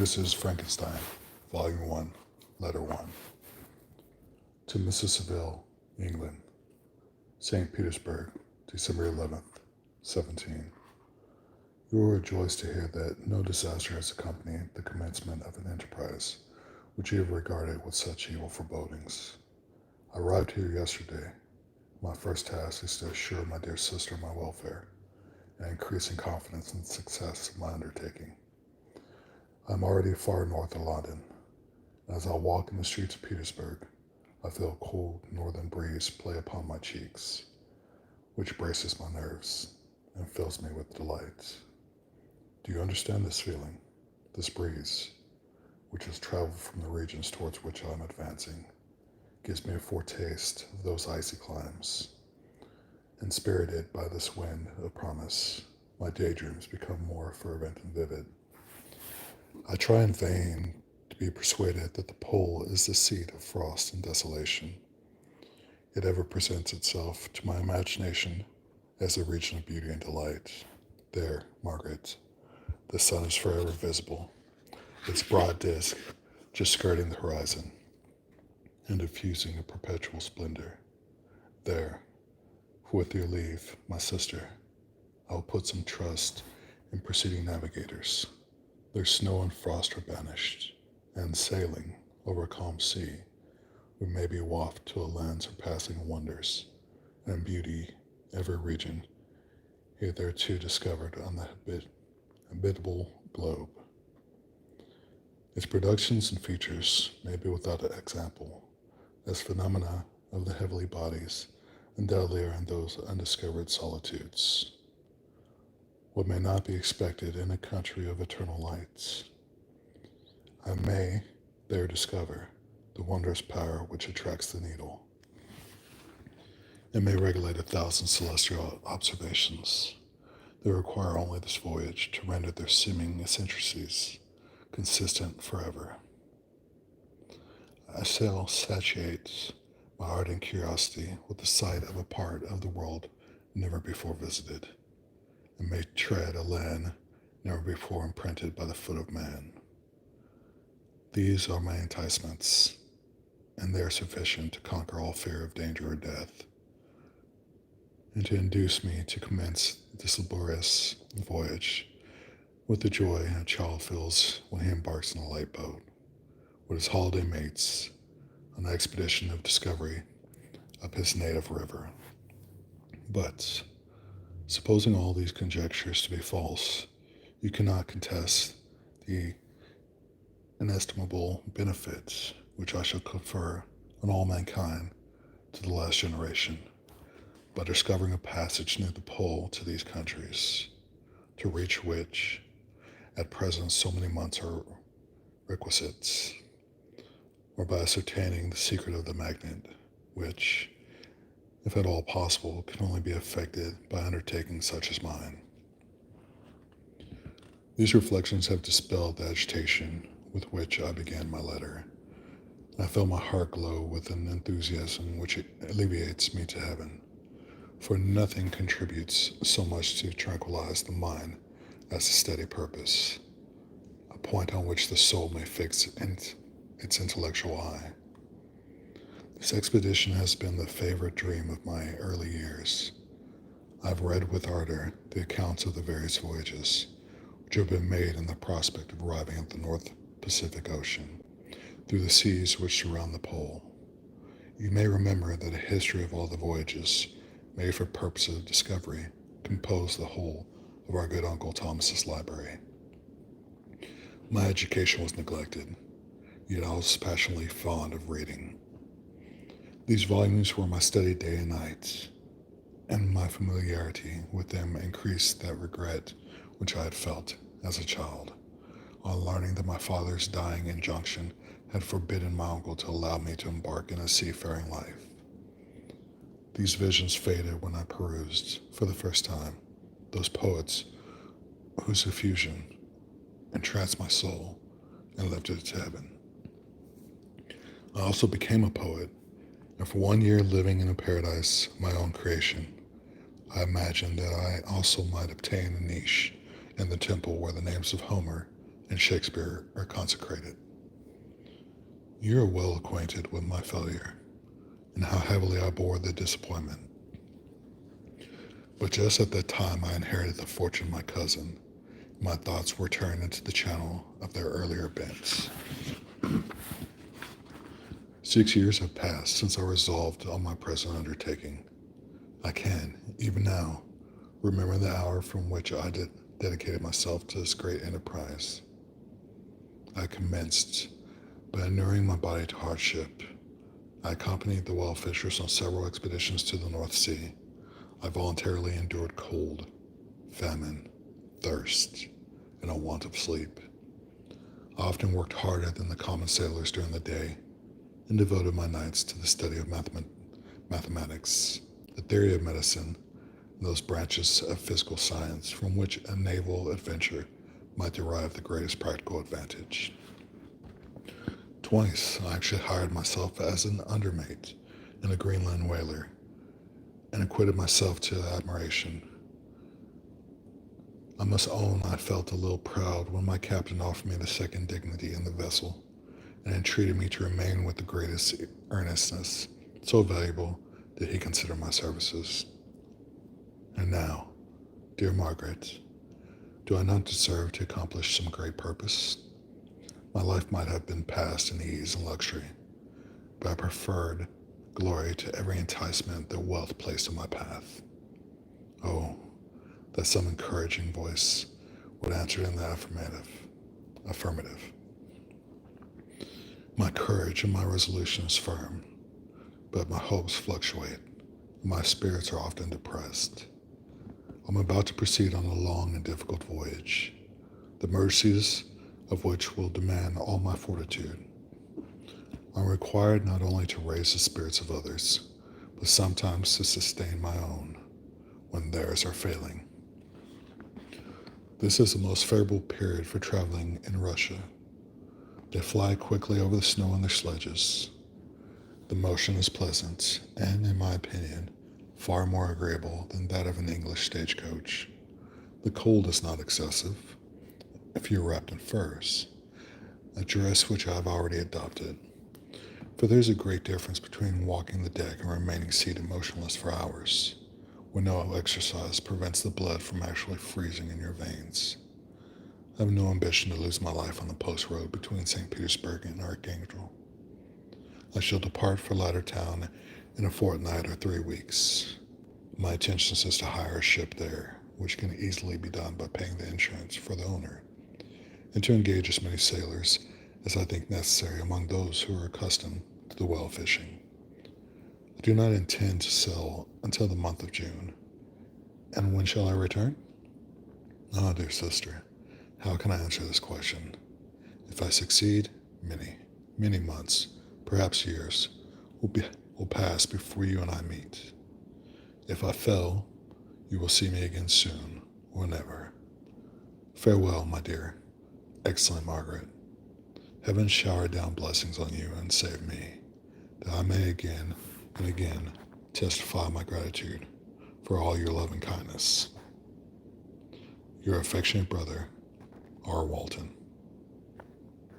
This is Frankenstein, Volume 1, Letter 1. To Mrs. Seville, England, St. Petersburg, December 11th, 17. You will rejoice to hear that no disaster has accompanied the commencement of an enterprise which you have regarded with such evil forebodings. I arrived here yesterday. My first task is to assure my dear sister of my welfare and increasing confidence in the success of my undertaking. I am already far north of London. As I walk in the streets of Petersburg, I feel a cold northern breeze play upon my cheeks, which braces my nerves and fills me with delight. Do you understand this feeling? This breeze, which has traveled from the regions towards which I am advancing, gives me a foretaste of those icy climes. Inspirited by this wind of promise, my daydreams become more fervent and vivid. I try in vain to be persuaded that the pole is the seat of frost and desolation. It ever presents itself to my imagination as a region of beauty and delight. There, Margaret, the sun is forever visible, its broad disk just skirting the horizon and diffusing a perpetual splendor. There, with your leave, my sister, I will put some trust in preceding navigators. Their snow and frost are banished, and sailing over a calm sea, we may be wafted to a land surpassing wonders and beauty every region hitherto discovered on the habitable globe. Its productions and features may be without example, as phenomena of the heavenly bodies undoubtedly are in those undiscovered solitudes. What may not be expected in a country of eternal lights. I may there discover the wondrous power which attracts the needle. It may regulate 1,000 celestial observations. They require only this voyage to render their seeming eccentricities consistent forever. I shall satiate my ardent curiosity with the sight of a part of the world never before visited, and may tread a land never before imprinted by the foot of man. These are my enticements, and they are sufficient to conquer all fear of danger or death, and to induce me to commence this laborious voyage with the joy a child feels when he embarks in a light boat, with his holiday mates, on an expedition of discovery up his native river. But, supposing all these conjectures to be false, you cannot contest the inestimable benefits which I shall confer on all mankind to the last generation, by discovering a passage near the pole to these countries, to reach which, at present, so many months are requisites, or by ascertaining the secret of the magnet, which, if at all possible, can only be effected by undertaking such as mine. These reflections have dispelled the agitation with which I began my letter, and I feel my heart glow with an enthusiasm which alleviates me to heaven, for nothing contributes so much to tranquilize the mind as a steady purpose, a point on which the soul may fix its intellectual eye. This expedition has been the favorite dream of my early years. I have read with ardor the accounts of the various voyages which have been made in the prospect of arriving at the North Pacific Ocean, through the seas which surround the pole. You may remember that a history of all the voyages made for purposes of discovery composed the whole of our good Uncle Thomas's library. My education was neglected, yet I was passionately fond of reading. These volumes were my study day and night, and my familiarity with them increased that regret which I had felt as a child, on learning that my father's dying injunction had forbidden my uncle to allow me to embark in a seafaring life. These visions faded when I perused, for the first time, those poets whose effusion entranced my soul and lifted it to heaven. I also became a poet, and for 1 year living in a paradise of my own creation, I imagined that I also might obtain a niche in the temple where the names of Homer and Shakespeare are consecrated. You are well acquainted with my failure and how heavily I bore the disappointment. But just at that time I inherited the fortune of my cousin. My thoughts were turned into the channel of their earlier bents. 6 years have passed since I resolved on my present undertaking. I can, even now, remember the hour from which I dedicated myself to this great enterprise. I commenced by inuring my body to hardship. I accompanied the whale fishers on several expeditions to the North Sea. I voluntarily endured cold, famine, thirst, and a want of sleep. I often worked harder than the common sailors during the day and devoted my nights to the study of mathematics, the theory of medicine, and those branches of physical science from which a naval adventure might derive the greatest practical advantage. Twice, I actually hired myself as an undermate in a Greenland whaler and acquitted myself to admiration. I must own I felt a little proud when my captain offered me the second dignity in the vessel and entreated me to remain with the greatest earnestness. So valuable did he consider my services. And now, dear Margaret, do I not deserve to accomplish some great purpose? My life might have been passed in ease and luxury, but I preferred glory to every enticement that wealth placed in my path. Oh, that some encouraging voice would answer in the affirmative. My courage and my resolution is firm, but my hopes fluctuate, and my spirits are often depressed. I'm about to proceed on a long and difficult voyage, the mercies of which will demand all my fortitude. I'm required not only to raise the spirits of others, but sometimes to sustain my own when theirs are failing. This is the most favorable period for traveling in Russia. They fly quickly over the snow in their sledges. The motion is pleasant and, in my opinion, far more agreeable than that of an English stagecoach. The cold is not excessive, if you are wrapped in furs, a dress which I have already adopted. For there is a great difference between walking the deck and remaining seated motionless for hours, when no exercise prevents the blood from actually freezing in your veins. I have no ambition to lose my life on the post road between St. Petersburg and Archangel. I shall depart for Laddertown in a fortnight or 3 weeks. My intention is to hire a ship there, which can easily be done by paying the insurance for the owner, and to engage as many sailors as I think necessary among those who are accustomed to the whale fishing. I do not intend to sail until the month of June. And when shall I return? Ah, dear sister, how can I answer this question? If I succeed, many months, perhaps years, will pass before you and I meet. If I fail, you will see me again soon, or never. Farewell, my dear, excellent Margaret. Heaven shower down blessings on you and save me, that I may again and again testify my gratitude for all your love and kindness. Your affectionate brother, R. Walton.